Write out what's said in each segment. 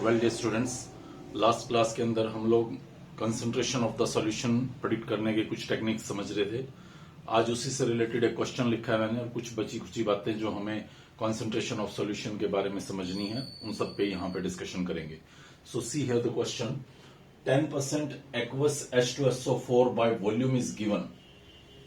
Well dear students, last class के अंदर हम लोग concentration of the solution predict करने के कुछ टेक्निक समझ रहे थे। आज उसी से रिलेटेड एक क्वेश्चन लिखा है मैंने और कुछ बची खुची बातें जो हमें कंसंट्रेशन ऑफ सॉल्यूशन के बारे में समझनी है उन सब पे यहाँ पे डिस्कशन करेंगे। So see here the question, 10% aqueous H2SO4 by volume is given।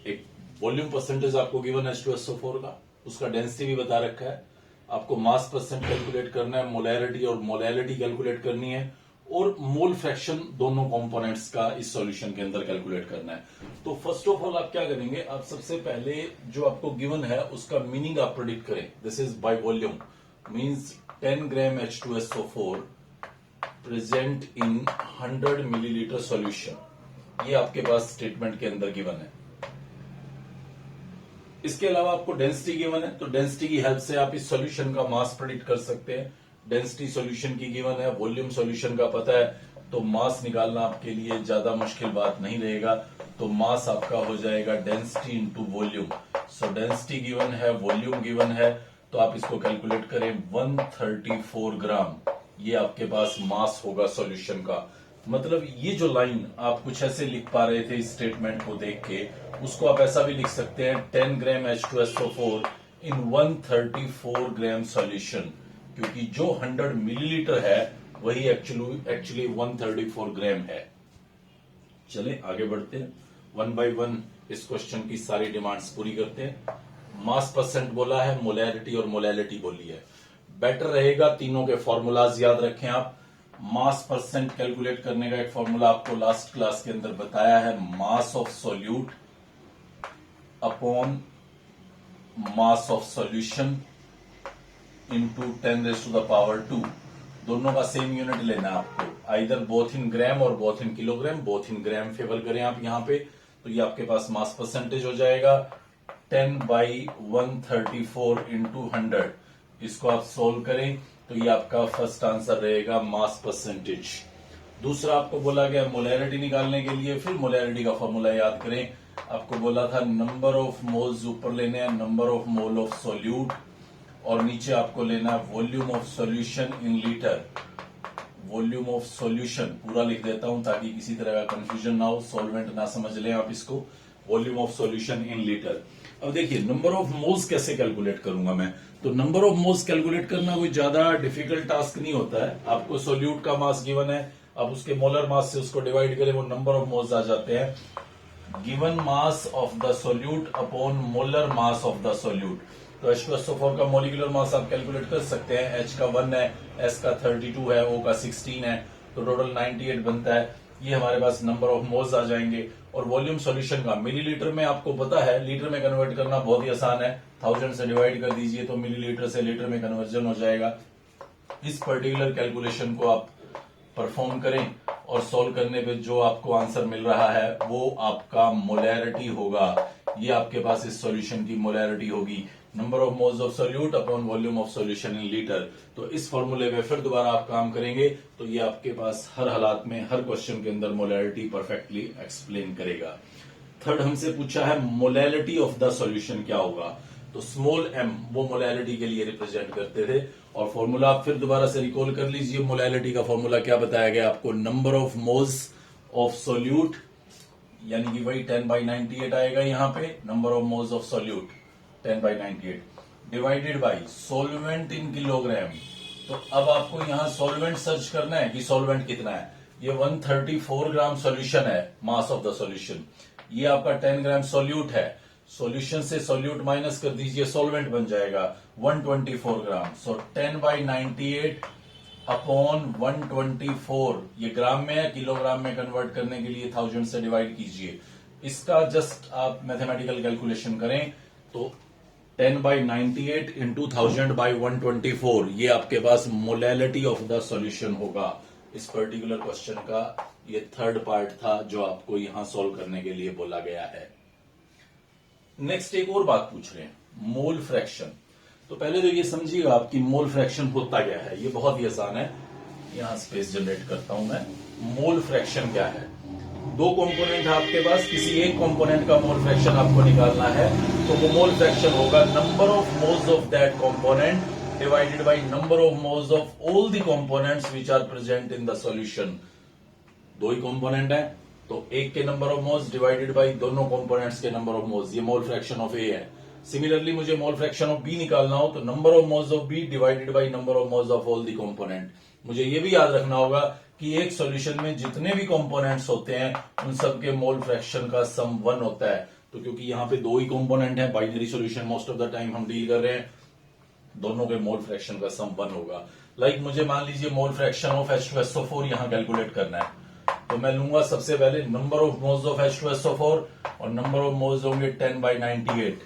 एक वॉल्यूम परसेंटेज आपको गिवन H2SO4 का, उसका डेंसिटी भी बता रखा है, आपको मास परसेंट कैलकुलेट करना है, मोलैरिटी और मोलैलिटी कैलकुलेट करनी है और मोल फ्रैक्शन दोनों कंपोनेंट्स का इस सॉल्यूशन के अंदर कैलकुलेट करना है। तो फर्स्ट ऑफ ऑल आप क्या करेंगे, आप सबसे पहले जो आपको गिवन है उसका मीनिंग आप प्रेडिक्ट करें। This is by volume, means 10 gram H2SO4 present in 100 millilitre solution. ये आपके पास स्टेटमेंट के अंदर गिवन है। इसके अलावा आपको डेंसिटी गिवन है, तो डेंसिटी की हेल्प से आप इस सॉल्यूशन का मास प्रेडिक्ट कर सकते हैं। डेंसिटी सॉल्यूशन की गिवन है, वॉल्यूम सॉल्यूशन का पता है, तो मास निकालना आपके लिए ज्यादा मुश्किल बात नहीं रहेगा। तो मास आपका हो जाएगा डेंसिटी इंटू वॉल्यूम। सो डेंसिटी गिवन है, वॉल्यूम गिवन है, तो आप इसको कैलकुलेट करें 134 ग्राम। ये आपके पास मास होगा सॉल्यूशन का। मतलब ये जो लाइन आप कुछ ऐसे लिख पा रहे थे इस स्टेटमेंट को देख के, उसको आप ऐसा भी लिख सकते हैं 10 ग्राम H2SO4 इन 134 ग्राम सॉल्यूशन, क्योंकि जो 100 मिलीलीटर है वही एक्चुअली 134 ग्राम है। चले आगे बढ़ते हैं, वन बाय वन इस क्वेश्चन की सारी डिमांड्स पूरी करते हैं। मास परसेंट बोला है, मोलैरिटी और मोलैलिटी बोली है। बेटर रहेगा तीनों के फॉर्मूलाज याद रखें आप। मास परसेंट कैलकुलेट करने का एक फॉर्मूला आपको लास्ट क्लास के अंदर बताया है, mass of solute upon mass of solution into 10⁻²। दोनों का सेम यूनिट लेना है आपको, आइदर बोथ इन ग्राम और both in kilogram. Both in gram favour करें आप यहां पे, तो ये आपके पास मास परसेंटेज हो जाएगा 10/134 इंटू 100। इसको आप सोल्व करें तो ये आपका फर्स्ट आंसर रहेगा मास परसेंटेज। दूसरा आपको बोला गया मोलैरिटी निकालने के लिए, फिर मोलैरिटी का फॉर्मूला याद करें। आपको बोला था नंबर ऑफ मोल्स ऊपर लेने हैं, number of mole of solute, और नीचे आपको लेना volume of solution in litre. Volume of solution पूरा लिख देता हूं ताकि किसी तरह का कंफ्यूजन ना हो, सॉल्वेंट ना समझ लें आप इसको। Volume of solution in litre. अब देखिए नंबर ऑफ मोल्स कैसे कैलकुलेट करूंगा मैं, तो नंबर ऑफ मोल्स कैलकुलेट करना कोई ज्यादा डिफिकल्ट टास्क नहीं होता है। आपको सॉल्यूट का मास गिवन है, अब उसके मोलर मास से उसको डिवाइड करें, वो नंबर ऑफ मोल्स आ जाते हैं। Given mass of the solute upon molar mass of the solute. तो H2SO4 का मोलिकुलर मास आप कैलकुलेट कर सकते हैं। H का 1 है, S का 32 है, O का 16 है, तो टोटल 98 बनता है। ये हमारे पास नंबर ऑफ मोल्स आ जाएंगे। और वॉल्यूम सॉल्यूशन का मिलीलीटर में आपको पता है, लीटर में कन्वर्ट करना बहुत ही आसान है। 1000 से डिवाइड कर दीजिए तो मिलीलीटर से लीटर में कन्वर्जन हो जाएगा। इस पर्टिकुलर कैलकुलेशन को आप परफॉर्म करें और सॉल्व करने पे जो आपको आंसर मिल रहा है वो आपका मोलैरिटी होगा। ये आपके पास इस सॉल्यूशन की मोलैरिटी होगी, number of moles of solute upon volume of solution in litre. तो इस फॉर्मूले पे फिर दोबारा आप काम करेंगे तो ये आपके पास हर हालात में, हर क्वेश्चन के अंदर मोलैरिटी परफेक्टली एक्सप्लेन करेगा। थर्ड हमसे पूछा है मोलैलिटी ऑफ द सॉल्यूशन क्या होगा, तो स्मॉल m वो मोलैलिटी के लिए रिप्रेजेंट करते थे। और फॉर्मूला आप फिर दोबारा से रिकॉल कर लीजिए। मोलैलिटी का फॉर्मूला क्या बताया गया आपको, number of moles of solute, यानी कि वही 10/98 आएगा यहाँ पे, number of moles of solute 10/98 divided by solvent in kilogram. तो अब आपको यहाँ सॉल्वेंट सर्च करना है कि सॉल्वेंट कितना है। ये 134 ग्राम सॉल्यूशन है, मास ऑफ द सॉल्यूशन। ये आपका 10 ग्राम सॉल्यूट है, सॉल्यूशन से सॉल्यूट माइनस कर दीजिए, सॉल्वेंट बन जाएगा 124 ग्राम। सो 10/98 अपॉन 124, ये ग्राम में है, किलोग्राम में कन्वर्ट करने के लिए 1000 से डिवाइड कीजिए। इसका जस्ट आप मैथमेटिकल कैलकुलेशन करें तो 10/98 इंटू 1000/124, ये आपके पास मोलैलिटी ऑफ द सॉल्यूशन होगा। इस पर्टिकुलर क्वेश्चन का ये थर्ड पार्ट था जो आपको यहां सॉल्व करने के लिए बोला गया है। नेक्स्ट एक और बात पूछ रहे हैं, मोल फ्रैक्शन। तो पहले तो ये समझिएगा आपकी मोल फ्रैक्शन होता क्या है, ये बहुत ही आसान है। यहां स्पेस जनरेट करता हूं मैं। मोल फ्रैक्शन क्या है, दो कंपोनेंट है आपके पास, किसी एक कंपोनेंट का मोल फ्रैक्शन आपको निकालना है, तो वो मोल फ्रैक्शन होगा number of moles of that component divided by number of moles of all the components which are present in the solution. दो ही कंपोनेंट है तो एक के number of moles divided by दोनों कंपोनेंट्स के नंबर ऑफ मोल्स, ये मोल fraction of ए है. Similarly मुझे मोल फ्रैक्शन ऑफ बी निकालना हो तो number of moles of B divided by number of moles of all the component. मुझे ये भी याद रखना होगा कि एक सॉल्यूशन में जितने भी कंपोनेंट्स होते हैं उन सबके मोल फ्रैक्शन का सम 1 होता है. तो क्योंकि यहाँ पे दो ही कंपोनेंट है, binary solution most of the time हम डील कर रहे हैं, दोनों के मोल फ्रैक्शन का सम 1 होगा. लाइक मुझे मान लीजिए मोल फ्रैक्शन ऑफ H2SO4 यहां कैलकुलेट करना है तो मैं लूंगा सबसे पहले number of moles of H2SO4 और नंबर ऑफ मोल्स होंगे 10/98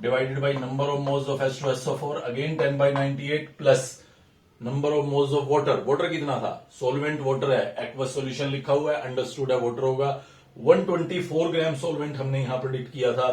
divided by number of moles of H2SO4 again 10/98 plus number of moles of water. Water कितना था? सोलवेंट वाटर है, एक्वस सॉल्यूशन लिखा हुआ है, अंडरस्टूड है वाटर होगा. 124 ग्राम सोलवेंट हमने यहां प्रेडिक्ट किया था,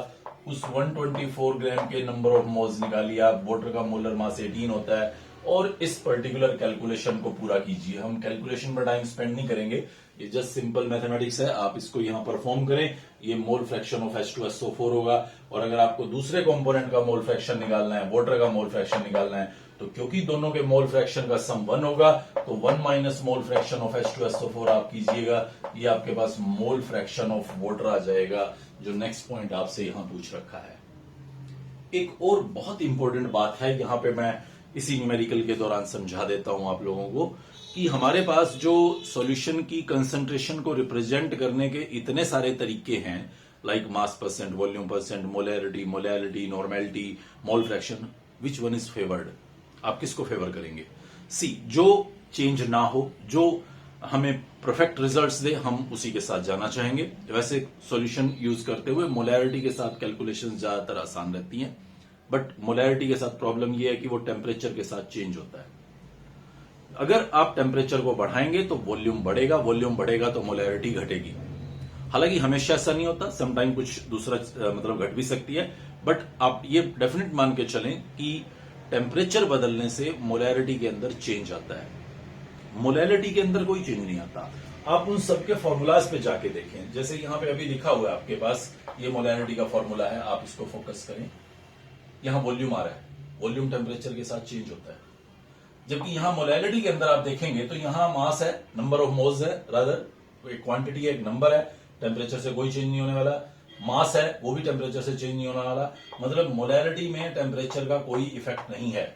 उस 124 ग्राम के नंबर ऑफ मोल्स निकालिए आप. वाटर का मोलर मास 18 होता है और इस पर्टिकुलर कैलकुलेशन को पूरा कीजिए. हम कैलकुलेशन पर टाइम स्पेंड नहीं करेंगे, ये जस्ट सिंपल मैथमेटिक्स है, आप इसको यहां परफॉर्म करें. ये मोल फ्रैक्शन ऑफ H2SO4 होगा. और अगर आपको दूसरे कंपोनेंट का मोल फ्रैक्शन निकालना है, वाटर का मोल फ्रैक्शन निकालना है, तो क्योंकि दोनों के मोल फ्रैक्शन का सम 1 होगा तो 1 minus mole fraction of H2SO4 आप कीजिएगा, ये आपके पास मोल फ्रैक्शन ऑफ वाटर आ जाएगा, जो नेक्स्ट पॉइंट आपसे यहां पूछ रखा है. एक और बहुत इंपॉर्टेंट बात है, यहां पे मैं इसी न्यूमेरिकल के दौरान समझा देता हूं आप लोगों को कि हमारे पास जो सॉल्यूशन की कंसंट्रेशन को रिप्रेजेंट करने के इतने सारे तरीके हैं, like mass percent, volume percent, molarity, molality, normality, mole fraction, which one is favoured? आप किसको फेवर करेंगे? सी, जो चेंज ना हो, जो हमें परफेक्ट रिजल्ट्स दे, हम उसी के साथ जाना चाहेंगे. वैसे सॉल्यूशन यूज करते हुए मोलैरिटी के साथ कैलकुलेशन ज्यादातर आसान रहती हैं, बट मोलैरिटी के साथ प्रॉब्लम यह है कि वो टेम्परेचर के साथ चेंज होता है. अगर आप टेम्परेचर को बढ़ाएंगे तो वॉल्यूम बढ़ेगा, वॉल्यूम बढ़ेगा तो मोलैरिटी घटेगी. हालांकि हमेशा ऐसा नहीं होता, समटाइम कुछ दूसरा मतलब घट भी सकती है, बट आप ये डेफिनेट मान के चलें कि टेम्परेचर बदलने से मोलैरिटी के अंदर चेंज आता है. मोलैलिटी के अंदर कोई चेंज नहीं आता. आप उन सबके फॉर्मूलाज पे जाके देखें, जैसे यहां पे अभी लिखा हुआ है आपके पास, ये मोलैलिटी का फॉर्मूला है, आप इसको फोकस करें. यहां वॉल्यूम आ रहा है, वॉल्यूम टेम्परेचर के साथ चेंज होता है. जबकि यहां मोलैलिटी के अंदर आप देखेंगे तो यहां मास है, नंबर ऑफ मोल्स है, रादर एक क्वांटिटी है, एक नंबर है, टेम्परेचर से कोई चेंज नहीं होने वाला. मास है, वो भी टेम्परेचर से चेंज नहीं होने वाला. मतलब मोलैलिटी में टेम्परेचर का कोई इफेक्ट नहीं है,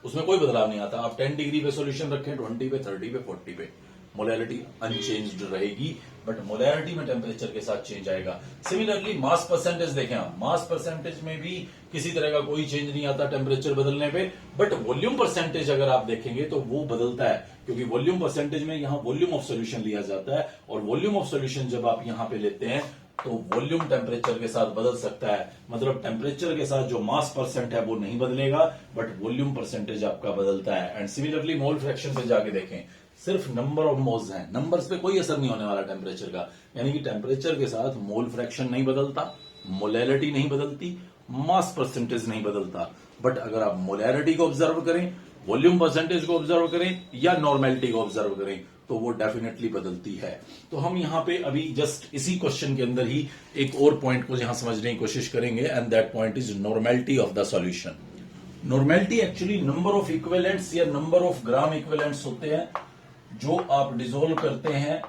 उसमें कोई बदलाव नहीं आता. आप 10 डिग्री पे सॉल्यूशन रखें, 20 पे, 30 पे, 40 पे, मोलैलिटी अनचेंज्ड रहेगी, बट मोलैलिटी में टेम्परेचर के साथ चेंज आएगा. सिमिलरली मास परसेंटेज देखें आप, मास परसेंटेज में भी किसी तरह का कोई चेंज नहीं आता टेम्परेचर बदलने पे, बट वॉल्यूम परसेंटेज अगर आप देखेंगे तो वो बदलता है, क्योंकि वॉल्यूम परसेंटेज में यहां वॉल्यूम ऑफ सॉल्यूशन लिया जाता है, और वॉल्यूम ऑफ सॉल्यूशन जब आप यहां पे लेते हैं तो वॉल्यूम टेम्परेचर के साथ बदल सकता है. मतलब टेम्परेचर के साथ जो मास परसेंट है वो नहीं बदलेगा, बट वॉल्यूम परसेंटेज आपका बदलता है. एंड सिमिलरली मोल फ्रैक्शन पे जाके देखें, सिर्फ नंबर ऑफ मोल्स हैं, नंबर्स पे कोई असर नहीं होने वाला टेम्परेचर का. यानी कि टेम्परेचर के साथ मोल फ्रैक्शन नहीं बदलता, मोलैलिटी नहीं बदलती, मास परसेंटेज नहीं बदलता. बट अगर आप मोलैलिटी को ऑब्जर्व करें, वॉल्यूम परसेंटेज को ऑब्जर्व करें या नॉर्मेलिटी को ऑब्जर्व करें तो वो डेफिनेटली बदलती है. तो हम यहां पे अभी जस्ट इसी क्वेश्चन के अंदर ही एक और पॉइंट को यहां समझने की कोशिश करेंगे, and that point is normality of the solution. Normality actually number of equivalents या नंबर ऑफ ग्राम इक्विवेलेंट्स होते हैं जो आप डिसोल्व करते हैं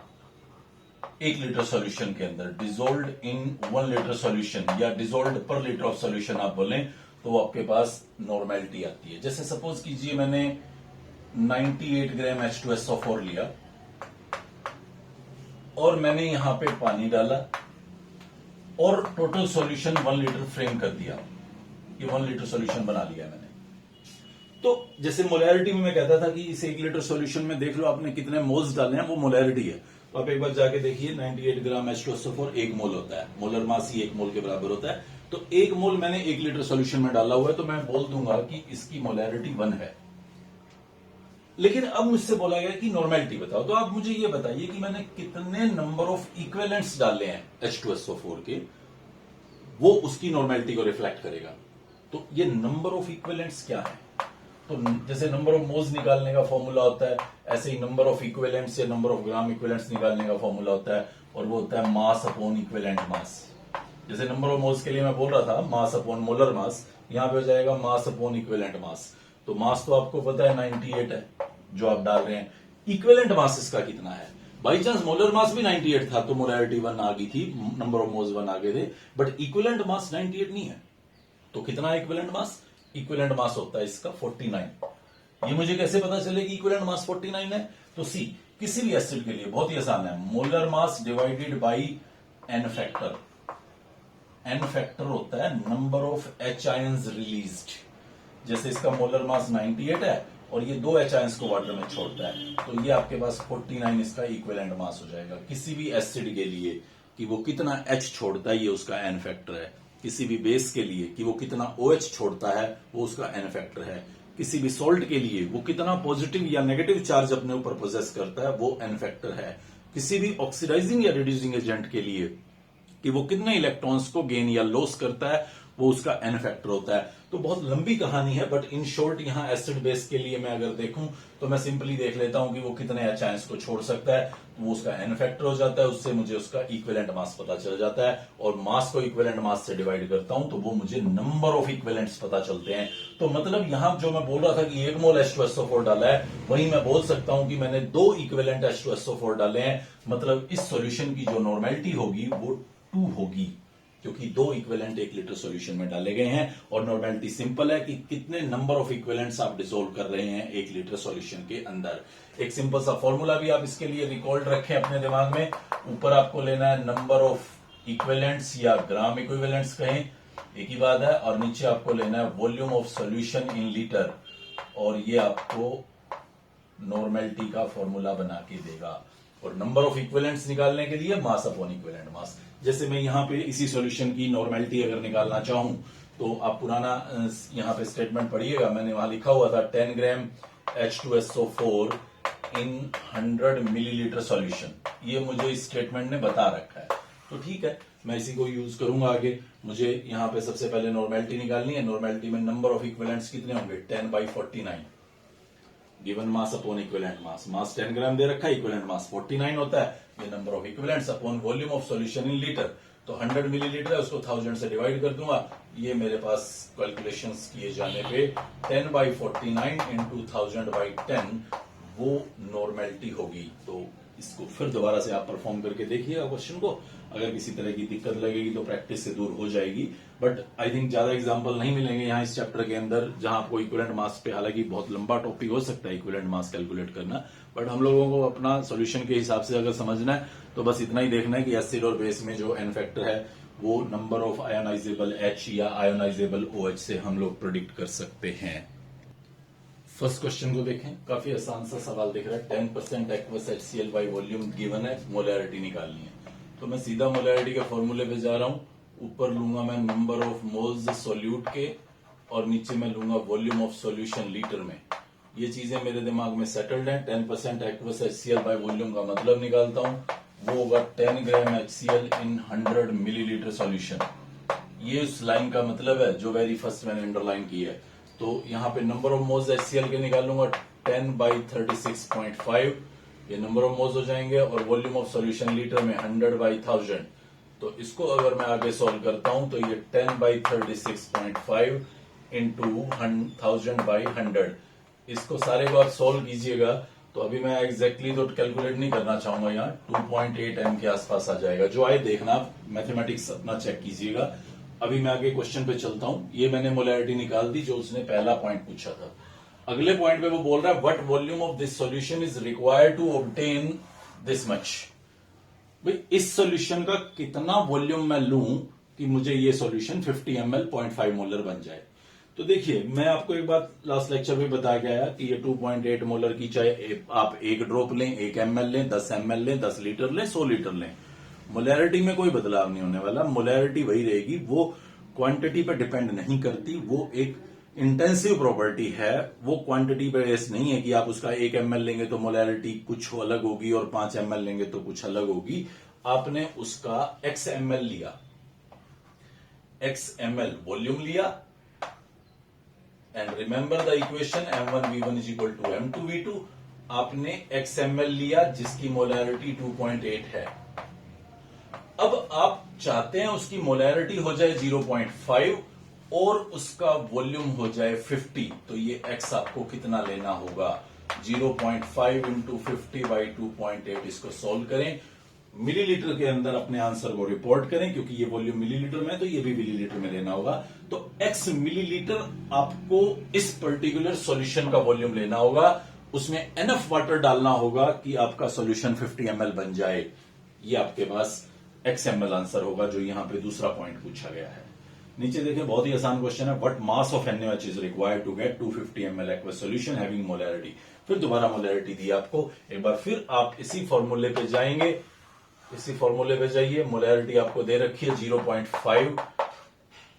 1 लीटर सॉल्यूशन के अंदर. डिसोल्व इन 1 लीटर सॉल्यूशन या डिसोल्व पर लीटर ऑफ सॉल्यूशन आप बोलें तो आपके पास नॉर्मेलिटी आती है. जैसे सपोज कीजिए मैंने 98 ग्राम H2SO4 लिया और मैंने यहां पे पानी डाला और टोटल सॉल्यूशन 1 लीटर फ्रेम कर दिया. ये 1 लीटर सॉल्यूशन बना लिया मैंने. तो जैसे मोलैरिटी में मैं कहता था कि इस 1 लीटर सॉल्यूशन में देख लो आपने कितने मोल्स डाले हैं, वो मोलैरिटी है. तो आप एक बार जाके देखिए, 98 ग्राम H2SO4 1 मोल होता है, मोलर मास ही 1 मोल के बराबर होता है. तो 1 मोल मैंने 1 लीटर सॉल्यूशन में डाला हुआ है, तो मैं बोल दूंगा कि इसकी मोलैरिटी 1 है. लेकिन अब मुझसे बोला गया कि नॉर्मेलिटी बताओ, तो आप मुझे ये बताइए कि मैंने कितने नंबर ऑफ इक्विवेलेंट्स डाले हैं H2SO4 के, वो उसकी नॉर्मेलिटी को रिफ्लेक्ट करेगा. तो ये नंबर ऑफ इक्विवेलेंट्स क्या है? तो जैसे नंबर ऑफ मोल्स निकालने का फॉर्मूला होता है, ऐसे ही नंबर ऑफ इक्विवेलेंट्स या नंबर ऑफ ग्राम इक्विवेलेंट्स निकालने का फॉर्मूला होता है, और वो होता है मास अपॉन इक्विवेलेंट मास. जैसे नंबर ऑफ मोल्स के लिए मैं बोल रहा था मास अपॉन मोलर मास, यहां पे हो जाएगा मास अपॉन इक्विवेलेंट मास. तो मास तो आपको पता है 98 है जो आप डाल रहे हैं। इक्विवेलेंट मास इसका कितना है? बाई चांस मोलर मास भी 98 था तो मोलैरिटी 1 आ गई थी, नंबर ऑफ मोल्स 1 आ गए थे, बट इक्विवेलेंट मास 98 नहीं है। तो कितना है इक्विवेलेंट मास? इक्विवेलेंट मास होता है इसका 49। ये मुझे कैसे पता चले कि इक्विवेलेंट मास 49 है? तो सी, किसी भी एसिड के लिए बहुत ही आसान है, molar mass divided by n factor. N factor होता है number of H ions released. जैसे इसका मोलर मास 98 है और ये 2 एच आयंस को वाटर में छोड़ता है, तो ये आपके पास 49 इसका इक्विवेलेंट मास हो जाएगा। किसी भी एसिड के लिए कि वो कितना एच छोड़ता है, ये उसका एन फैक्टर है। किसी भी बेस के लिए कि वो कितना OH छोड़ता है, वो उसका एन फैक्टर है। किसी भी सॉल्ट के लिए वो कितना पॉजिटिव या नेगेटिव चार्ज अपने ऊपर पोजेस करता है, वो एन फैक्टर है। किसी भी ऑक्सीडाइजिंग या रिड्यूसिंग एजेंट के लिए कि वो कितने इलेक्ट्रॉन्स को गेन या लॉस करता है, वो उसका एन फैक्टर होता है। तो बहुत लंबी कहानी है, बट इन शॉर्ट यहां एसिड बेस के लिए मैं अगर देखूं तो मैं सिंपली देख लेता हूं कि वो कितने एच आयंस को छोड़ सकता है, तो वो उसका एन फैक्टर हो जाता है। उससे मुझे उसका इक्विवेलेंट मास पता चल जाता है, और मास को इक्विवेलेंट मास से डिवाइड करता हूं तो वो मुझे नंबर ऑफ इक्विवेलेंट्स पता चलते हैं। तो मतलब यहां जो मैं बोल रहा था कि 1 मोल H2SO4 डाला है, वहीं मैं बोल सकता हूं कि मैंने 2 इक्विवेलेंट H2SO4 डाले हैं। मतलब इस सॉल्यूशन की जो नॉर्मेलिटी होगी वो 2 होगी, क्योंकि 2 इक्विवेलेंट 1 लीटर सॉल्यूशन में डाले गए हैं। और नॉर्मेलिटी सिंपल है कि कितने नंबर ऑफ इक्विवेलेंट्स आप डिसोल्व कर रहे हैं 1 लीटर सॉल्यूशन के अंदर। एक सिंपल सा फॉर्मूला भी आप इसके लिए रिकॉर्ड रखें अपने दिमाग में। ऊपर आपको लेना है नंबर ऑफ इक्विवेलेंट्स या ग्राम इक्विवेलेंट्स कहें, एक ही बात है, और नीचे आपको लेना है volume of solution in litre, और ये आपको नॉर्मेलिटी का फॉर्मूला बना के देगा। और नंबर ऑफ इक्विवेलेंट्स निकालने के लिए मास अपॉन इक्विवेलेंट मास। जैसे मैं यहां पे इसी सॉल्यूशन की नॉर्मेलिटी अगर निकालना चाहूं तो आप पुराना यहां पे स्टेटमेंट पढ़िएगा, मैंने वहां लिखा हुआ था 10 ग्राम H2SO4 इन 100 मिलीलीटर सॉल्यूशन। ये मुझे इस स्टेटमेंट ने बता रखा है, तो ठीक है, मैं इसी को यूज करूंगा आगे। मुझे यहां पे सबसे पहले नॉर्मेलिटी निकालनी है। नॉर्मेलिटी में नंबर ऑफ इक्विवेलेंट्स कितने होंगे? 10/49 given mass upon equivalent mass. Mass 10 gram दे रखा है, इक्विवेलेंट मास 49 होता है। ये number of equivalents upon volume of solution in litre, तो 100 मिलीलीटर है, उसको 1000 से डिवाइड कर दूंगा। ये मेरे पास कैलकुलेशंस किए जाने पे 10/49 इंटू 1000/10 वो नॉर्मेलिटी होगी। तो इसको फिर दोबारा से आप परफॉर्म करके देखिएगा क्वेश्चन को। अगर किसी तरह की दिक्कत लगेगी तो प्रैक्टिस से दूर हो जाएगी, बट आई थिंक ज्यादा एग्जांपल नहीं मिलेंगे यहाँ इस चैप्टर के अंदर जहां आपको इक्विवेलेंट मास पे, हालांकि बहुत लंबा टॉपिक हो सकता है इक्विवेलेंट मास कैलकुलेट करना, बट हम लोगों को अपना सॉल्यूशन के हिसाब से अगर समझना है तो बस इतना ही देखना है कि एसिड और बेस में जो एन फैक्टर है वो नंबर ऑफ आयोनाइजेबल H या आयोनाइजेबल OH से हम लोग प्रोडिक्ट कर सकते हैं। फर्स्ट क्वेश्चन को देखें, काफी आसान सा सवाल दिख रहा है। 10% aqueous HCl by volume given है, मोलैरिटी निकालनी है। तो मैं सीधा मोलैरिटी के फॉर्मूले पे जा रहा हूं। ऊपर लूंगा मैं नंबर ऑफ मोल्स सोल्यूट के, और नीचे मैं लूंगा वॉल्यूम ऑफ सॉल्यूशन लीटर में। ये चीजें मेरे दिमाग में सेटल्ड हैं। 10% एक्वस HCl बाई वॉल्यूम का मतलब निकालता हूं, वो होगा 10 ग्राम HCl इन 100 मिलीलीटर सॉल्यूशन। ये उस लाइन का मतलब है जो वेरी फर्स्ट मैंने अंडरलाइन की है। तो यहाँ पे नंबर ऑफ मोल्स HCl के निकालूंगा 10/36.5, ये नंबर ऑफ मोल्स हो जाएंगे, और वॉल्यूम ऑफ सॉल्यूशन लीटर में 100/1000। तो इसको अगर मैं आगे सॉल्व करता हूं तो ये 10/36.5 इंटू 1000/100। इसको सारे को आप सॉल्व कीजिएगा तो अभी मैं एग्जैक्टली तो कैलकुलेट नहीं करना चाहूंगा, यहाँ 2.8 m के आसपास आ जाएगा। जो आए देखना, मैथमेटिक्स अपना चेक कीजिएगा। अभी मैं आगे क्वेश्चन पे चलता हूं। ये मैंने मोलैरिटी निकाल दी जो उसने पहला पॉइंट पूछा था। अगले पॉइंट पे वो बोल रहा है what volume of this solution is required to obtain this much. भाई इस सॉल्यूशन का कितना वॉल्यूम मैं लूं कि मुझे ये सॉल्यूशन 50 ml 0.5 मोलर बन जाए। तो देखिए, मैं आपको एक बात लास्ट लेक्चर में बता के आया कि ये 2.8 मोलर की, चाहे आप 1 ड्रॉप लें, 1 ml लें, 10 ml लें, 10 लीटर लें, 100 लीटर लें, मोलैरिटी में कोई बदलाव नहीं होने वाला। मोलैरिटी वही रहेगी, वो क्वांटिटी पर डिपेंड नहीं करती। वो एक इंटेंसिव प्रॉपर्टी है, वो क्वांटिटी पे बेस नहीं है कि आप उसका 1 ml लेंगे तो मोलैरिटी कुछ अलग होगी और 5 ml लेंगे तो कुछ अलग होगी। आपने उसका x ml लिया, x ml वॉल्यूम लिया, and remember the equation m1v1 is equal to m2v2। आपने x ml लिया जिसकी मोलैरिटी 2.8 है। अब आप चाहते हैं उसकी मोलैरिटी हो जाए 0.5 और उसका वॉल्यूम हो जाए 50, तो ये x आपको कितना लेना होगा? 0.5 इंटू 50/2.8। इसको सॉल्व करें, मिलीलीटर के अंदर अपने आंसर को रिपोर्ट करें, क्योंकि ये वॉल्यूम मिलीलीटर में है तो ये भी मिलीलीटर में लेना होगा। तो x मिलीलीटर आपको इस पर्टिकुलर सॉल्यूशन का वॉल्यूम लेना होगा, उसमें एनफ वाटर डालना होगा कि आपका सॉल्यूशन 50 ml बन जाए। ये आपके पास x ml आंसर होगा, जो यहां पे दूसरा पॉइंट पूछा गया है। नीचे देखें, बहुत ही आसान क्वेश्चन है। What mass of NaOH is required to get 250 ml aqueous solution having molarity. फिर दोबारा मोलैरिटी दी आपको, एक बार फिर आप इसी फॉर्मूले पे जाएंगे, इसी फॉर्मूले पे जाइए। मोलैरिटी आपको दे रखी है 0.5,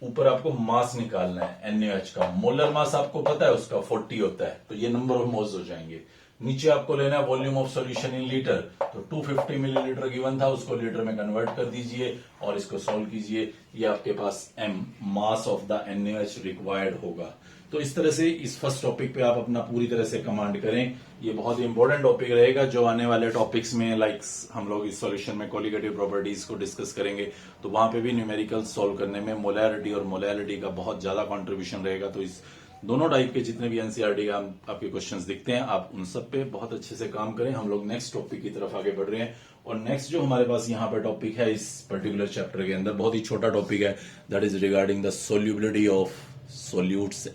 ऊपर आपको मास निकालना है NaOH का। मोलर मास आपको पता है उसका 40 होता है, तो ये नंबर ऑफ मोल्स हो जाएंगे। नीचे आपको लेना है volume of solution in litre, तो 250 मिलीलीटर गिवन था, उसको लीटर में कन्वर्ट कर दीजिए और इसको सॉल्व कीजिए। ये आपके पास m mass of the NaOH required होगा। तो इस तरह से इस फर्स्ट टॉपिक पे आप अपना पूरी तरह से कमांड करें। ये बहुत ही इंपॉर्टेंट टॉपिक रहेगा, जो आने वाले टॉपिक्स में लाइक हम लोग इस सॉल्यूशन में कोलिगेटिव प्रॉपर्टीज को डिस्कस करेंगे, तो वहां पे भी न्यूमेरिकल सॉल्व करने में मोलैरिटी और मोलैरिटी का बहुत ज्यादा कॉन्ट्रीब्यूशन रहेगा। तो इस दोनों टाइप के जितने भी एनसीईआरटी का आपके क्वेश्चंस दिखते हैं, आप उन सब पे बहुत अच्छे से काम करें। हम लोग नेक्स्ट टॉपिक की तरफ आगे बढ़ रहे हैं, और नेक्स्ट जो हमारे पास यहाँ पे टॉपिक है इस पर्टिकुलर चैप्टर के अंदर, बहुत ही छोटा टॉपिक है, that is regarding the solubility of solutes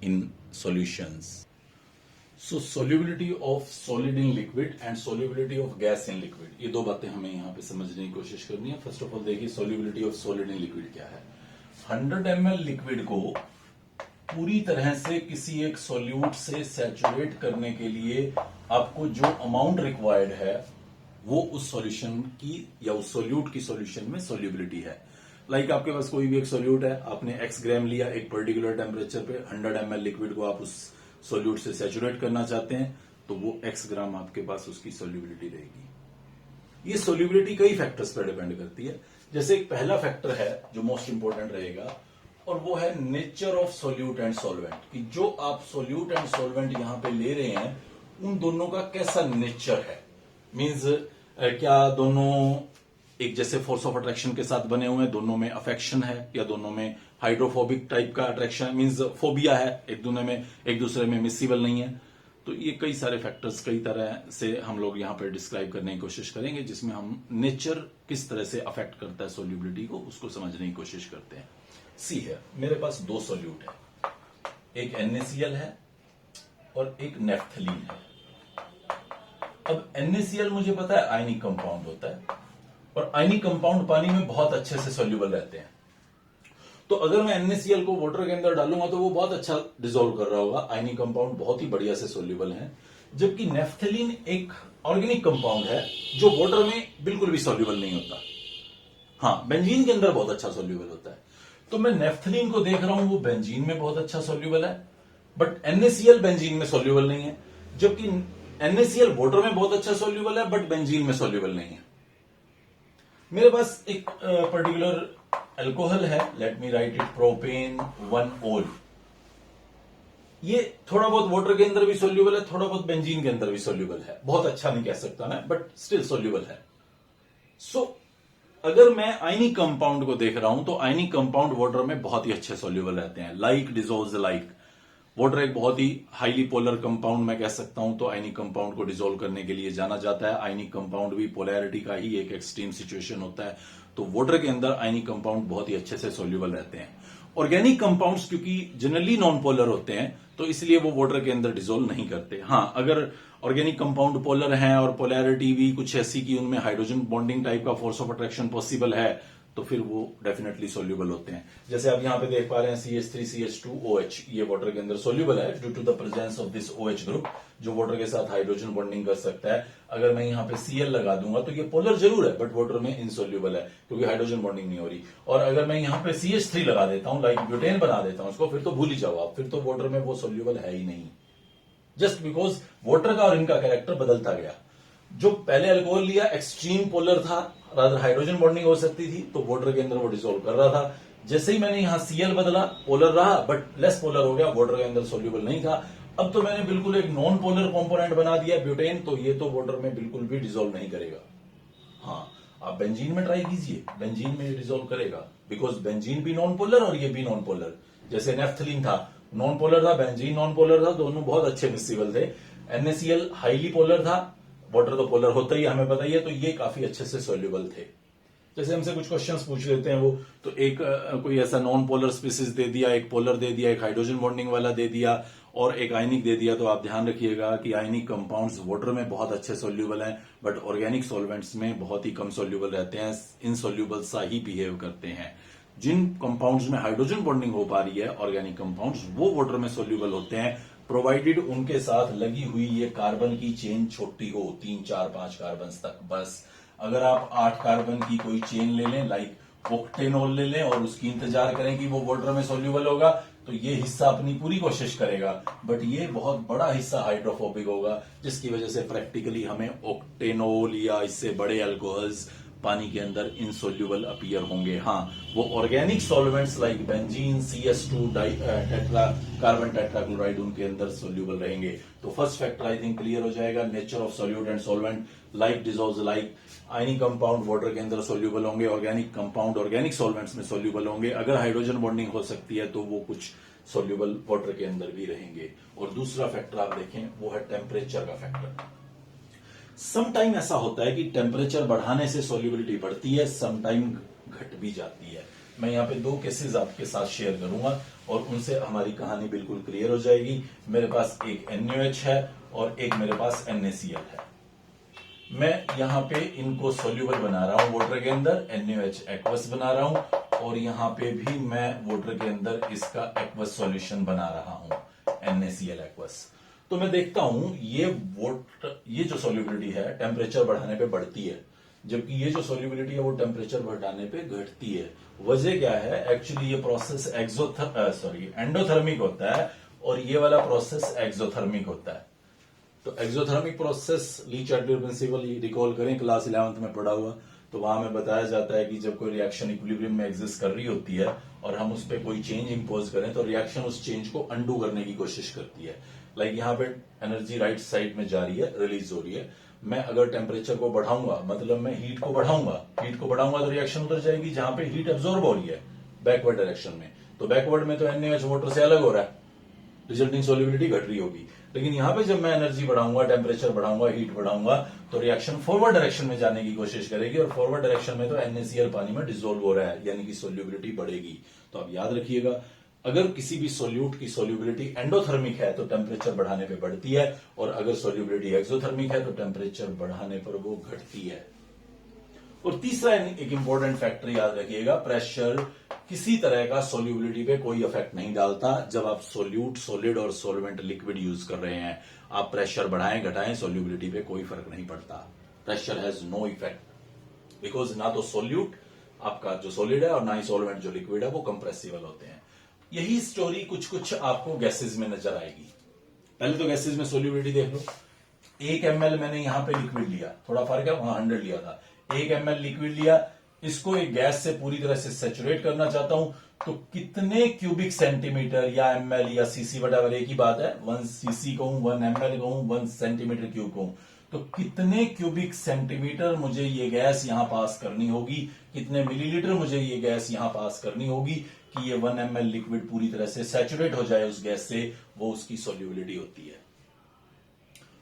in solutions. So solubility of solid in liquid and solubility of gas in liquid, ये दो बातें हमें यहाँ पे समझने की कोशिश करनी है। फर्स्ट ऑफ ऑल देखिए, solubility of solid in liquid क्या है। 100 ml लिक्विड को पूरी तरह से किसी एक सॉल्यूट से सैचुरेट करने के लिए आपको जो अमाउंट रिक्वायर्ड है, वो उस सॉल्यूशन की या उस सॉल्यूट की सॉल्यूशन में सोल्यूबिलिटी है। लाइक आपके पास कोई भी एक सॉल्यूट है, आपने x ग्राम लिया, एक पर्टिकुलर टेम्परेचर पे 100 ml लिक्विड को आप उस सॉल्यूट से सैचुरेट करना चाहते हैं, तो वो x ग्राम आपके पास उसकी सोल्यूबिलिटी रहेगी। ये सोल्यूबिलिटी कई फैक्टर्स पर डिपेंड करती है। जैसे एक पहला फैक्टर है जो मोस्ट इंपोर्टेंट रहेगा, और वो है nature of solute and solvent, कि जो आप सोल्यूट एंड सॉल्वेंट यहां पे ले रहे हैं, उन दोनों का कैसा नेचर है। मींस क्या दोनों एक जैसे फोर्स ऑफ अट्रैक्शन के साथ बने हुए हैं, दोनों में अफेक्शन है, या दोनों में हाइड्रोफोबिक टाइप का अट्रैक्शन मींस फोबिया है, एक दूसरे में मिसिबल नहीं है। तो ये कई सारे फैक्टर्स कई तरह से हम लोग यहाँ पर डिस्क्राइब करने की कोशिश करेंगे, जिसमें हम नेचर किस तरह से अफेक्ट करता है सोल्यूबिलिटी को, उसको समझने की कोशिश करते हैं। सी है, मेरे पास दो सॉल्यूट है, एक NaCl है और एक नेफ्थलीन है। अब NaCl मुझे पता है आयनिक कंपाउंड होता है, और आयनिक कंपाउंड पानी में बहुत अच्छे से सॉल्यूबल रहते हैं। तो अगर मैं NaCl को वाटर के अंदर डालूंगा तो वो बहुत अच्छा डिसॉल्व कर रहा होगा, आयनिक कंपाउंड बहुत ही बढ़िया से सॉल्यूबल है। जबकि नेफ्थलीन एक ऑर्गेनिक कंपाउंड है जो वाटर में बिल्कुल भी सॉल्यूबल नहीं होता। हाँ, बेंजीन के अंदर बहुत अच्छा सॉल्यूबल होता है। तो मैं नेफ्थलीन को देख रहा हूं, वो बेंजीन में बहुत अच्छा सॉल्यूबल है, बट NaCl बेंजीन में सॉल्यूबल नहीं है। जबकि NaCl वाटर में बहुत अच्छा सॉल्यूबल है, बट बेंजीन में सॉल्यूबल नहीं है। मेरे पास एक पर्टिकुलर अल्कोहल है, let me right it, propane 1-ol। ये थोड़ा बहुत वाटर के अंदर भी सॉल्यूबल है, थोड़ा बहुत बेंजीन के अंदर भी सॉल्यूबल है। बहुत अच्छा नहीं कह सकता मैं, बट स्टिल सॉल्यूबल है। सो अगर मैं आयनिक कंपाउंड को देख रहा हूं, तो आयनिक कंपाउंड वाटर में बहुत ही अच्छे सॉल्यूबल रहते हैं। लाइक डिसॉल्व्स लाइक, वाटर एक बहुत ही हाईली पोलर कंपाउंड मैं कह सकता हूं, तो आयनिक कंपाउंड को डिसॉल्व करने के लिए जाना जाता है। आयनिक कंपाउंड भी पोलैरिटी का ही एक एक्सट्रीम सिचुएशन होता है, तो वाटर के अंदर आयनिक कंपाउंड बहुत ही अच्छे से सॉल्यूबल रहते हैं। ऑर्गेनिक कंपाउंड्स क्योंकि जनरली नॉन पोलर होते हैं, तो इसलिए वो वाटर के अंदर डिसॉल्व नहीं करते। हाँ, अगर ऑर्गेनिक कंपाउंड पोलर हैं और पोलैरिटी भी कुछ ऐसी कि उनमें हाइड्रोजन बॉन्डिंग टाइप का फोर्स ऑफ अट्रैक्शन पॉसिबल है, तो फिर वो डेफिनेटली सॉल्यूबल होते हैं। जैसे आप यहां पे देख पा रहे हैं CH3CH2OH, ये वाटर के अंदर सॉल्यूबल है due to the presence of this OH group, जो वाटर के साथ हाइड्रोजन बॉन्डिंग कर सकता है। अगर मैं यहाँ पे Cl लगा दूंगा तो ये पोलर जरूर है, बट वाटर में इनसॉल्यूबल है क्योंकि हाइड्रोजन बॉन्डिंग नहीं हो रही। और अगर मैं यहाँ पे CH3 लगा देता हूं, लाइक ब्यूटेन बना देता हूं उसको, फिर तो भूल ही जाओ आप, फिर तो वाटर में वो सॉल्यूबल है ही नहीं, जस्ट बिकॉज वाटर का और इनका कैरेक्टर बदलता गया। जो पहले अल्कोहल लिया एक्सट्रीम पोलर था, रादर हाइड्रोजन बॉन्डिंग हो सकती थी, तो वाटर के अंदर वो डिसॉल्व कर रहा था। जैसे ही मैंने यहां Cl बदला, पोलर रहा बट लेस पोलर हो गया, वाटर के अंदर सॉल्यूबल नहीं था। अब तो मैंने बिल्कुल एक नॉन पोलर कंपोनेंट बना दिया ब्यूटेन, तो ये तो वाटर में बिल्कुल भी डिसॉल्व नहीं करेगा। हाँ, आप बेंजीन में ट्राई कीजिए, बेंजीन में ये डिसॉल्व करेगा, बिकॉज बेंजीन भी नॉन पोलर और ये भी नॉन पोलर। जैसे नेफ्थलीन था, नॉन पोलर था, बेंजीन नॉन पोलर था, दोनों बहुत अच्छे मिसिबल थे। NaCl हाईली पोलर था, वाटर तो पोलर होता ही हमें पता ही है, तो ये काफी अच्छे से सोल्यूबल थे। जैसे हमसे कुछ क्वेश्चंस पूछ लेते हैं वो, तो एक कोई ऐसा नॉन पोलर स्पीसीज दे दिया, एक पोलर दे दिया, एक हाइड्रोजन बॉन्डिंग वाला दे दिया और एक आयनिक दे दिया, तो आप ध्यान रखिएगा कि आयनिक कंपाउंड्स वाटर में बहुत अच्छे सोल्यूबल हैं, बट ऑर्गेनिक सॉल्वेंट्स में बहुत ही कम सोल्यूबल रहते हैं, इनसोल्यूबल सा ही बिहेव करते हैं। जिन कंपाउंड्स में हाइड्रोजन बॉन्डिंग हो पा रही है, ऑर्गेनिक कंपाउंड्स, वो वाटर में सोल्यूबल होते हैं, प्रोवाइडेड उनके साथ लगी हुई ये कार्बन की चेन छोटी हो, 3 4 5 कार्बन तक। बस अगर आप 8 कार्बन की कोई चेन ले लें, लाइक ऑक्टेनॉल ले लें, और उसकी इंतजार करें कि वो वाटर में सोल्यूबल होगा, तो ये हिस्सा अपनी पूरी कोशिश करेगा, बट ये बहुत बड़ा हिस्सा हाइड्रोफोबिक होगा, जिसकी वजह से प्रैक्टिकली हमें ऑक्टेनॉल या इससे बड़े अल्कोहल्स पानी के अंदर इनसोल्यूबल अपीयर होंगे। हाँ, वो organic solvents like benzene, CS2 tetra carbon tetrachloride उनके अंदर सोल्यूबल रहेंगे। तो first factor I think clear हो जाएगा। Nature of solute and solvent, like dissolves like. Ionic compound water के अंदर सोल्यूबल होंगे, ऑर्गेनिक कंपाउंड ऑर्गेनिक सॉल्वेंट्स में सोल्यूबल होंगे। अगर हाइड्रोजन बॉन्डिंग हो सकती है तो वो कुछ सोल्यूबल वाटर के अंदर भी रहेंगे। और दूसरा फैक्टर आप देखें, वो है टेम्परेचर का फैक्टर। सम टाइम ऐसा होता है कि टेम्परेचर बढ़ाने से सोल्यूबिलिटी बढ़ती है, सम टाइम घट भी जाती है। मैं यहाँ पे 2 केसेस आपके साथ शेयर करूंगा और उनसे हमारी कहानी बिल्कुल क्लियर हो जाएगी। मेरे पास एक NaOH है और एक मेरे पास NaCl है। मैं यहाँ पे इनको सोल्यूबल बना रहा हूं वाटर के अंदर, NaOH एक्वस बना रहा हूं, और यहाँ पे भी मैं वाटर के अंदर इसका एक्वस सॉल्यूशन बना रहा हूं, NaCl एक्वस। तो मैं देखता हूं ये जो सोल्यूबिलिटी है टेम्परेचर बढ़ाने पे बढ़ती है, जबकि ये जो सोल्यूबिलिटी है वो टेम्परेचर बढ़ाने पे घटती है। वजह क्या है? एक्चुअली ये प्रोसेस एंडोथर्मिक होता है और ये वाला प्रोसेस एक्सोथर्मिक होता है। तो एक्सोथर्मिक प्रोसेस ली-चार्टियर प्रिंसिपल रिकॉल करें, क्लास 11th में पढ़ा हुआ, तो वहां में बताया जाता है कि जब कोई रिएक्शन इक्विलिब्रियम में एग्जिस्ट कर रही होती है और हम उस पर कोई चेंज इंपोज करें, तो रिएक्शन उस चेंज को अंडू करने की कोशिश करती है। लाइक यहाँ पे एनर्जी राइट साइड में जा रही है, रिलीज हो रही है। मैं अगर टेम्परेचर को बढ़ाऊंगा, मतलब मैं हीट को बढ़ाऊंगा तो रिएक्शन उधर जाएगी जहां पे हीट एब्जॉर्ब हो रही है, बैकवर्ड डायरेक्शन में। तो बैकवर्ड में तो NaOH वाटर से अलग हो रहा है, रिजल्टिंग सोल्यूबिलिटी घट रही होगी। लेकिन यहां पे जब मैं एनर्जी बढ़ाऊंगा, टेम्परेचर बढ़ाऊंगा, हीट बढ़ाऊंगा, तो रिएक्शन फॉरवर्ड डायरेक्शन में जाने की कोशिश करेगी, और फॉरवर्ड डायरेक्शन में तो NaCl पानी में डिसोल्व हो रहा है, यानी कि सोल्यूबिलिटी बढ़ेगी। तो आप याद रखिएगा, अगर किसी भी सोल्यूट की सोल्यूबिलिटी एंडोथर्मिक है तो टेम्परेचर बढ़ाने पे बढ़ती है, और अगर सोल्यूबिलिटी एक्सोथर्मिक है तो टेम्परेचर बढ़ाने पर वो घटती है। और तीसरा एक इंपॉर्टेंट फैक्टर याद रखिएगा, प्रेशर किसी तरह का सोल्यूबिलिटी पे कोई इफेक्ट नहीं डालता। जब आप सोल्यूट, सॉलिड और सॉल्वेंट लिक्विड यूज कर रहे हैं, आप प्रेशर बढ़ाएं घटाएं, सोल्यूबिलिटी पे कोई फर्क नहीं पड़ता। Pressure has no effect, because ना तो सोल्यूट आपका जो सॉलिड है और ना ही सॉल्वेंट जो लिक्विड है वो कंप्रेसिबल होते हैं। यही स्टोरी कुछ कुछ आपको गैसेज में नजर आएगी। पहले तो गैसेज में सोल्यूबिलिटी देख लो। 1 ml मैंने यहां पे लिक्विड लिया, थोड़ा फर्क है, वहां 100 लिया था। 1 ml लिक्विड लिया, इसको एक गैस से पूरी तरह से सैचुरेट करना चाहता हूं, तो कितने क्यूबिक सेंटीमीटर या ml या cc वटावर, एक ही बात है, 1 cc कहूं, 1 ml कहूं, 1 सेंटीमीटर क्यूब कहूं, तो कितने क्यूबिक सेंटीमीटर मुझे ये गैस यहां पास करनी होगी, कितने मिलीलीटर मुझे ये गैस यहां पास करनी होगी कि ये 1 ml लिक्विड पूरी तरह से सैचुरेट हो जाए उस गैस से, वो उसकी सोल्यूबिलिटी होती है।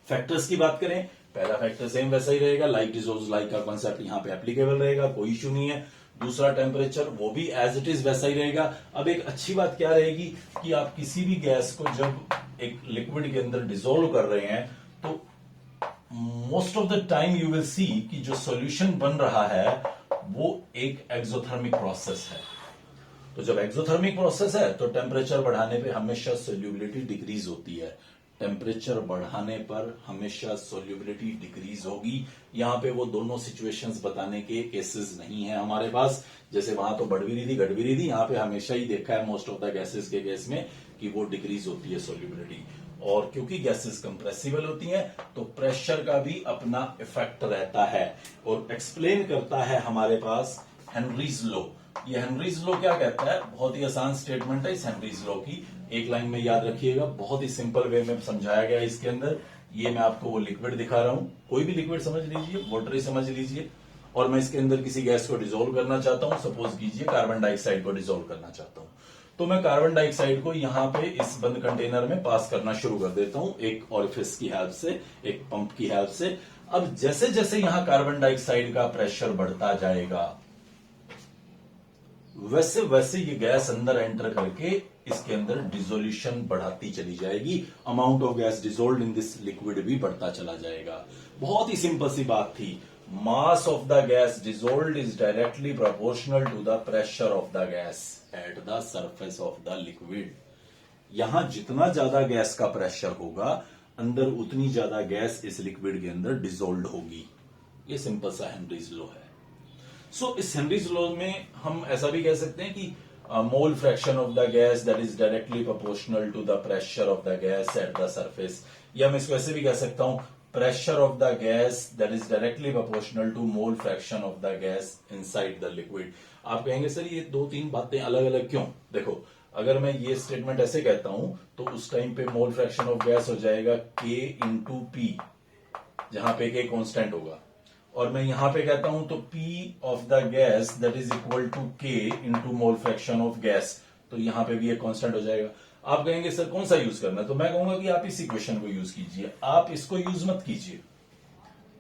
फैक्टर्स की बात करें, पहला फैक्टर सेम वैसा ही रहेगा, लाइक डिसॉल्व्स लाइक का कॉन्सेप्ट यहां पे एप्लीकेबल रहेगा, कोई इश्यू नहीं है। दूसरा टेम्परेचर, वो भी एज इट इज वैसा ही रहेगा। अब एक अच्छी बात क्या रहेगी कि आप किसी भी गैस को जब एक लिक्विड के अंदर डिसॉल्व कर रहे हैं, तो most of the time you will see कि जो सॉल्यूशन बन रहा है वो एक एक्सोथर्मिक प्रोसेस है। तो जब एक्सोथर्मिक प्रोसेस है तो टेम्परेचर बढ़ाने पे हमेशा सोल्यूबिलिटी डिक्रीज होती है। टेम्परेचर बढ़ाने पर हमेशा सोल्यूबिलिटी डिक्रीज होगी। यहां पे वो दोनों सिचुएशंस बताने के केसेस नहीं है हमारे पास, जैसे वहां तो बढ़ भी रही थी, घट भी रही थी, यहां पे हमेशा ही देखा है मोस्ट ऑफ द गैसेस के केस में कि वो डिक्रीज होती है सोल्यूबिलिटी। और क्योंकि गैसेस कंप्रेसिबल होती हैं, तो प्रेशर का भी अपना इफेक्ट रहता है, और एक्सप्लेन करता है हमारे पास हेनरीज लॉ। ये हेनरीज लॉ क्या कहता है? बहुत ही आसान स्टेटमेंट है इस हेनरीज लॉ की, एक लाइन में याद रखिएगा, बहुत ही सिंपल वे में समझाया गया है इसके अंदर। ये मैं आपको वो लिक्विड दिखा रहा हूं, कोई भी लिक्विड समझ लीजिए, वाटर ही समझ लीजिए, और मैं इसके अंदर किसी गैस को डिसॉल्व करना चाहता हूं, सपोज कीजिए कार्बन डाइऑक्साइड को डिसॉल्व करना चाहता हूं। तो मैं कार्बन डाइऑक्साइड को यहां पे इस बंद कंटेनर में पास करना शुरू कर देता हूं, एक ऑरिफिस की हेल्प से, एक पंप की हेल्प से। अब जैसे जैसे यहां कार्बन डाइऑक्साइड का प्रेशर बढ़ता जाएगा, वैसे वैसे ये गैस अंदर एंटर करके इसके अंदर डिसोल्यूशन बढ़ाती चली जाएगी, amount of gas dissolved in this liquid भी बढ़ता चला जाएगा। बहुत ही सिंपल सी बात थी, mass of the gas dissolved is directly proportional to the pressure of the gas at the surface of the liquid. यहां जितना ज्यादा गैस का प्रेशर होगा, अंदर उतनी ज्यादा गैस इस लिक्विड के अंदर डिसोल्व्ड होगी। ये सिंपल सा हेनरीज लॉ है। सो इस हेनरीज लॉ में हम ऐसा भी कह सकते हैं कि mole fraction of the gas that is directly proportional to the pressure of the gas at the surface, या मैं इसको ऐसे भी कह सकता हूं, pressure of the gas that is directly proportional to mole fraction of the gas inside the liquid. आप कहेंगे सर ये दो तीन बातें अलग अलग क्यों? देखो, अगर मैं ये स्टेटमेंट ऐसे कहता हूं तो उस टाइम पे मोल फ्रैक्शन ऑफ गैस हो जाएगा K इंटू पी, जहां पे K कांस्टेंट होगा, और मैं यहां पे कहता हूं तो P of the gas that is equal to K into mole fraction of gas, तो यहां पे भी एक कांस्टेंट हो जाएगा। आप कहेंगे सर कौन सा यूज करना है? तो मैं कहूंगा कि आप इस इक्वेशन को यूज कीजिए, आप इसको यूज मत कीजिए।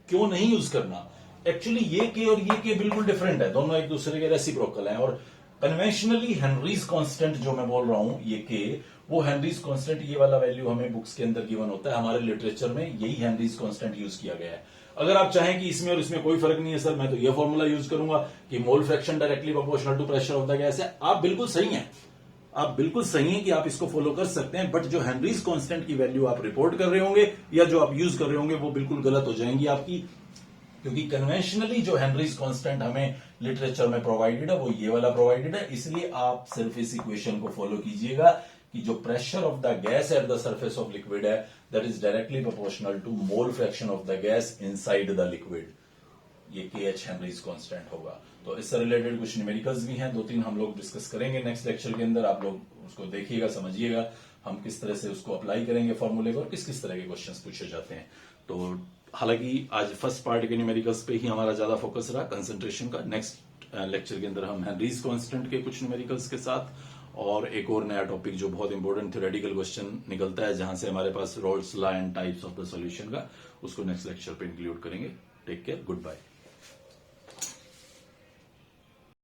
क्यों नहीं यूज करना? एक्चुअली ये K और ये K बिल्कुल डिफरेंट है, दोनों एक दूसरे के रेसिप्रोकल हैं, और कन्वेंशनली हेनरीज कांस्टेंट जो मैं बोल रहा हूं ये K, वो हेनरीज कांस्टेंट, ये वाला वैल्यू हमें बुक्स के अंदर गिवन होता है, हमारे लिटरेचर में यही हेनरीज कांस्टेंट यूज किया गया है। अगर आप चाहें कि इसमें और इसमें कोई फर्क नहीं है सर, मैं तो ये फॉर्मूला यूज करूंगा कि mole fraction directly proportional to pressure of the gas है, आप बिल्कुल सही हैं, आप बिल्कुल सही हैं कि आप इसको फॉलो कर सकते हैं, बट जो हेनरीज कांस्टेंट की वैल्यू आप रिपोर्ट कर रहे होंगे या जो आप यूज कर रहे होंगे वो बिल्कुल गलत हो जाएंगी आपकी, क्योंकि कन्वेंशनली जो हेनरीज कांस्टेंट हमें लिटरेचर में प्रोवाइडेड है वो ये वाला प्रोवाइडेड है। इसलिए आप सिर्फ इस इक्वेशन को फॉलो कीजिएगा कि जो pressure of the gas at the surface of liquid है that is directly proportional to mole fraction of the gas inside the liquid, ये KH हेनरीज कांस्टेंट होगा। तो इससे रिलेटेड कुछ न्यूमेरिकल्स भी हैं, दो तीन हम लोग डिस्कस करेंगे नेक्स्ट लेक्चर के अंदर, आप लोग उसको देखिएगा, समझिएगा हम किस तरह से उसको अप्लाई करेंगे फॉर्मूले को और किस किस तरह के क्वेश्चंस पूछे जाते हैं। तो हालांकि आज फर्स्ट पार्ट के न्यूमेरिकल्स पे ही हमारा ज्यादा फोकस रहा कंसंट्रेशन का, नेक्स्ट लेक्चर के अंदर हम हेनरीज कांस्टेंट के कुछ न्यूमेरिकल्स के साथ और एक और नया टॉपिक जो बहुत इंपॉर्टेंट थ्योरेटिकल क्वेश्चन निकलता है जहां से हमारे पास Raoult's law and types of the solution का, उसको नेक्स्ट लेक्चर पे इंक्लूड करेंगे। Take care, good bye.